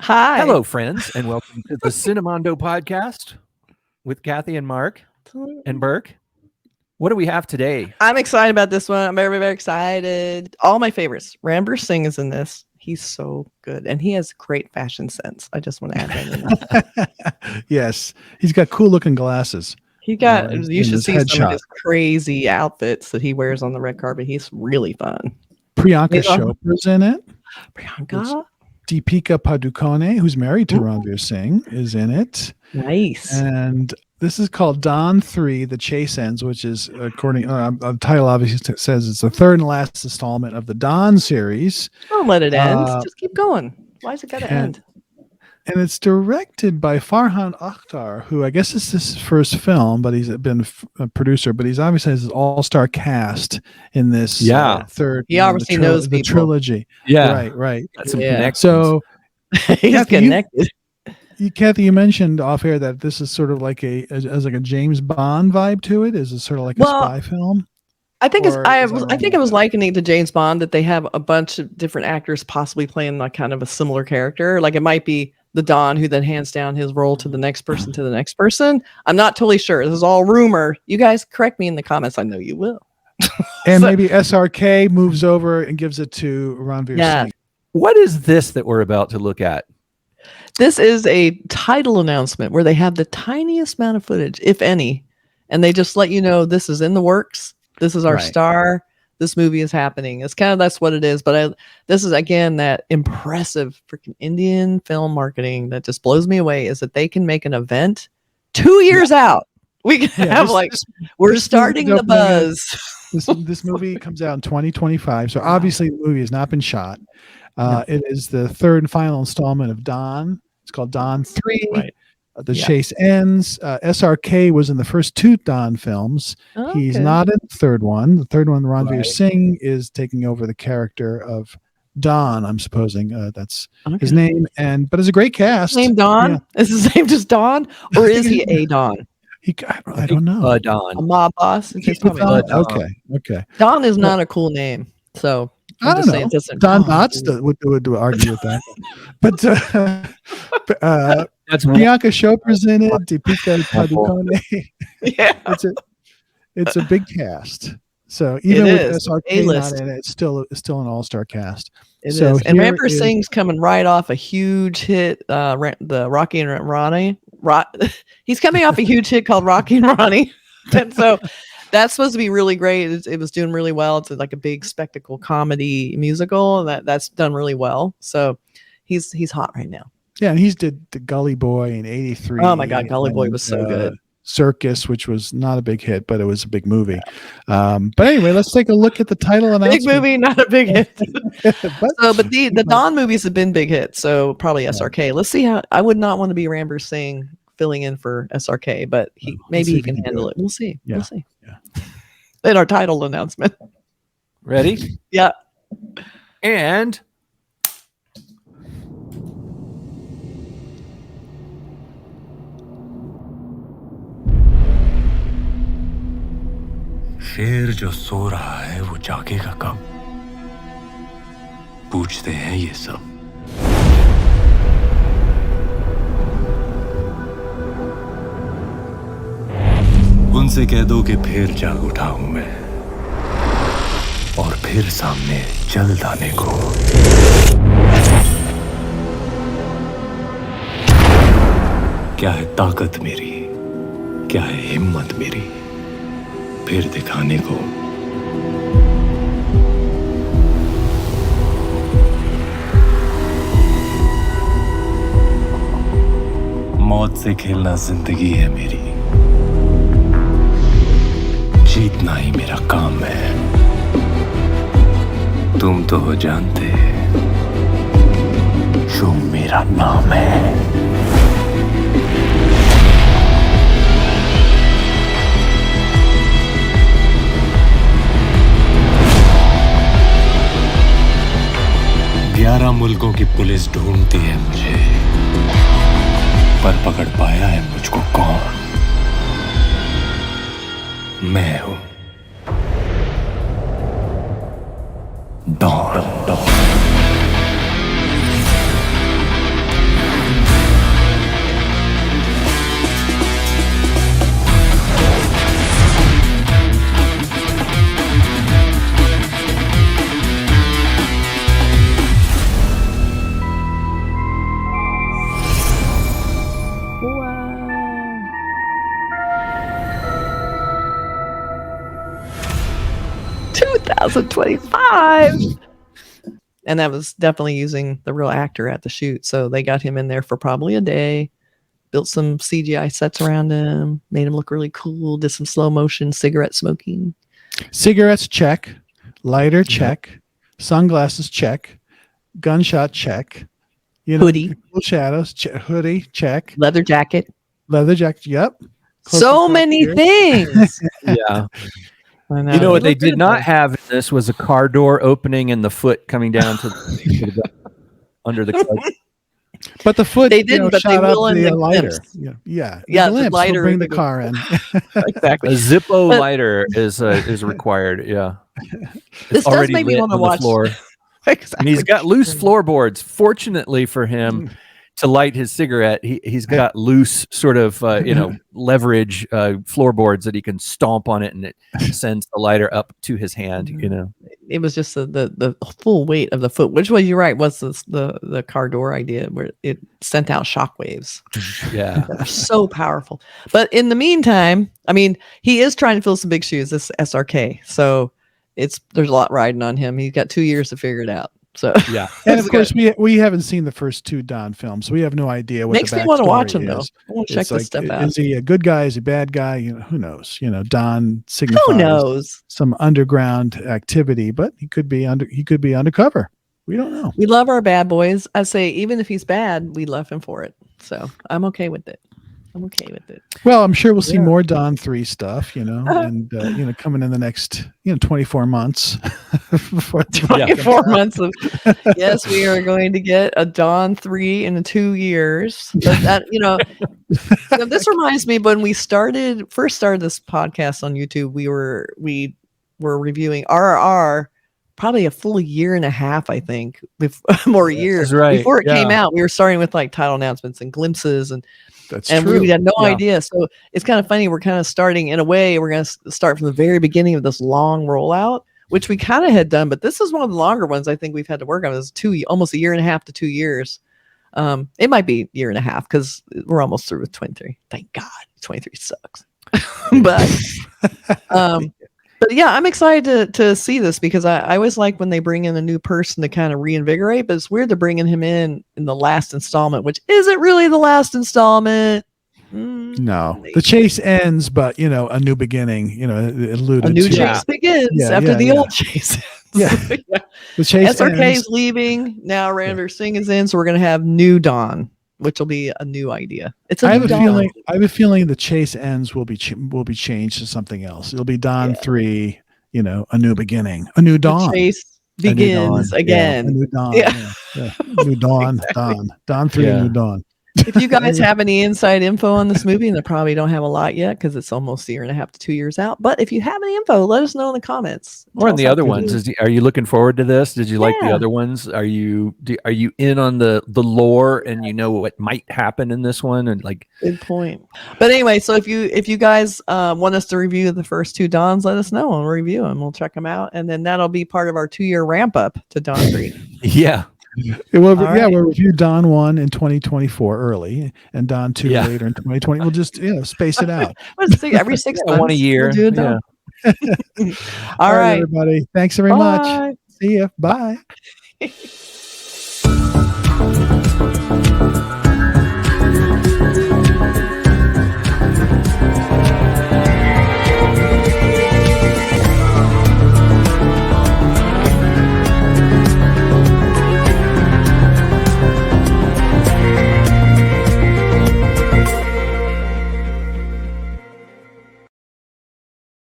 Hi. Hello, friends, and welcome to the Cinemondo podcast with Kathy and Mark and Burk. What do we have today? I'm excited about this one. I'm very, very excited. All my favorites. Ranveer Singh is in this. He's so good, and he has great fashion sense. I just want to add that in. Yes, he's got cool looking glasses. You should see some of his crazy outfits that he wears on the red carpet. He's really fun. Priyanka Chopra's in it. Priyanka? Deepika Padukone, who's married to Ranveer Singh, is in it. Nice. And this is called Dawn 3, The Chase Ends, which is, according the title obviously says it's the third and last installment of the Dawn series. Don't let it end. Just keep going. Why is it got to end? And it's directed by Farhan Akhtar, who I guess is his first film, but he's been a producer, but he's obviously has an all-star cast in this third. He obviously knows the trilogy. Yeah. Right. That's some connections. So he's connected. Kathy, you mentioned off air that this is sort of like a James Bond vibe to it. Is it sort of like a spy film? I think I think it was likening to James Bond that they have a bunch of different actors possibly playing like kind of a similar character. Like it might be the Don who then hands down his role to the next person to the next person. I'm not totally sure. This is all rumor. You guys correct me in the comments. I know you will. And maybe SRK moves over and gives it to Ranveer Singh. What is this that we're about to look at? This is a title announcement where they have the tiniest amount of footage, if any, and they just let you know this is in the works. This is our star. This movie is happening. It's kind of, that's what it is. But this is, again, that impressive freaking Indian film marketing that just blows me away is that they can make an event 2 years out. We can have we're starting the buzz. This movie comes out in 2025. So obviously the movie has not been shot. It is the third and final installment of Dawn. It's called Dawn 3. Right. The Chase Ends. SRK was in the first two Dawn films. Oh, He's not in the third one. The third one, Ranveer Singh, is taking over the character of Don. I'm supposing that's his name. But it's a great cast. His name Don? Is his name just Don, or is he a Don? I don't know. Don. A mob boss. Okay. Don is not a cool name, so. I don't know. Don Knotts would argue with that. But Priyanka Chopra's in it. Deepika Padukone. Yeah. It's a big cast. So even with SRK not in it, it's still an all-star cast. It is. And Ranveer Singh's coming right off a huge hit, the Rocky and Ronnie. He's coming off a huge hit called Rocky and Ronnie. And so that's supposed to be really great. It was doing really well. It's like a big spectacle comedy musical, and that's done really well. So he's hot right now. Yeah, and he's did the Gully Boy in '83. Oh my God, Gully Boy was so good. Circus, which was not a big hit, but it was a big movie. But anyway, let's take a look at the title announcement. Big movie, not a big hit. but the Don movies have been big hits, so probably SRK. Let's see how. I would not want to be Ranveer Singh filling in for SRK, but maybe he can handle it. We'll see. Yeah. We'll see. Yeah. In our title announcement. Ready? Yeah. And शेर जो सो रहा है वो जागेगा कब? पूछते हैं ये सब। उनसे कह दो कि फिर जाग उठा हूं मैं और फिर सामने जल्द आने को। क्या है ताकत मेरी, क्या है हिम्मत मेरी, फिर दिखाने को। मौत से खेलना जिंदगी है मेरी, जीतना ही मेरा काम है। तुम तो हो जानते जो मेरा नाम है। ग्यारह मुल्कों की पुलिस ढूंढती है मुझे, पर पकड़ पाया है मुझको कौन? मैं हूं don. Wow. 2025. And that was definitely using the real actor at the shoot. So they got him in there for probably a day, built some CGI sets around him, made him look really cool, did some slow motion cigarette smoking. Cigarettes, check. Lighter, check. Sunglasses, check. Gunshot, check. Hoodie. Cool shadows, hoodie, check. Leather jacket. Leather jacket, yep. So many things. Yeah. I know. You know what they look did good, not though. have in this was a car door opening and the foot coming down to the under the car. But the foot, They didn't, but they shot will up in the the lighter. glimpse. Yeah. Yeah, The the glimpse lighter will bring in the the car in. Exactly. A Zippo But- lighter is required. Yeah. This does already make me lit want to on the watch. floor. Exactly. And he's got loose floorboards. Fortunately for him, to light his cigarette, he's got loose sort of leverage floorboards that he can stomp on it, and it sends the lighter up to his hand. It was just the full weight of the foot, which was, you're right, was the car door idea where it sent out shockwaves. Yeah. That are so powerful. But in the meantime, I mean, he is trying to fill some big shoes, this SRK. So there's a lot riding on him. He's got 2 years to figure it out. So Yeah. And of course, we haven't seen the first two Don films, so we have no idea what makes the me want to watch backstory him though. is. I want to check It's this stuff out. Is he a good guy? Is he a bad guy? Who knows? Don signifies Who knows? some underground activity, but he could be undercover. We don't know. We love our bad boys. I say, even if he's bad, we love him for it. So I'm okay with it. Well, I'm sure we'll see Yeah. more Don 3 stuff, and coming in the next 24 months. Before 24 months of yes, we are going to get a Dawn 3 in 2 years. But that this reminds me when we first started this podcast on YouTube, we were reviewing RRR probably a full year and a half, I think, more years right. before it Yeah. came out. We were starting with like title announcements and glimpses and true. we had no Yeah. idea. So it's kind of funny. We're kind of starting in a way. We're going to start from the very beginning of this long rollout, which we kind of had done, but this is one of the longer ones I think we've had to work on. It's almost a year and a half to 2 years. It might be a year and a half because we're almost through with 23. Thank God, 23 sucks. But yeah, I'm excited to see this because I always like when they bring in a new person to kind of reinvigorate, but it's weird to bringing him in the last installment, which isn't really the last installment. No, the chase ends, but a new beginning. It alluded A new to chase begins after the old chase ends. Yeah. The chase SRK ends. is leaving now. Ranveer Singh is in, so we're going to have new Dawn, which will be a new idea. I have a feeling the chase ends will be changed to something else. It'll be Dawn 3, a new beginning, a new dawn. The chase begins again. A new dawn. Yeah. Yeah. New dawn. Exactly. Dawn 3, a new dawn. If you guys have any inside info on this movie, and they probably don't have a lot yet because it's almost a year and a half to 2 years out. But if you have any info, let us know in the comments. Or in the other ones, are you looking forward to this? Did you like the Yeah. other ones? Are you in on the lore and what might happen in this one? And Good point. But anyway, so if you guys want us to review the first two Dawns, let us know and we'll review them. We'll check them out, and then that'll be part of our 2-year ramp up to Dawn 3. yeah. We'll review Dawn 1 in 2024 early and Dawn 2 later in 2020. We'll just space it out. Let's see, every 6 months. One a year. We'll do it. Yeah. All right, everybody. Thanks very much. See ya. Bye.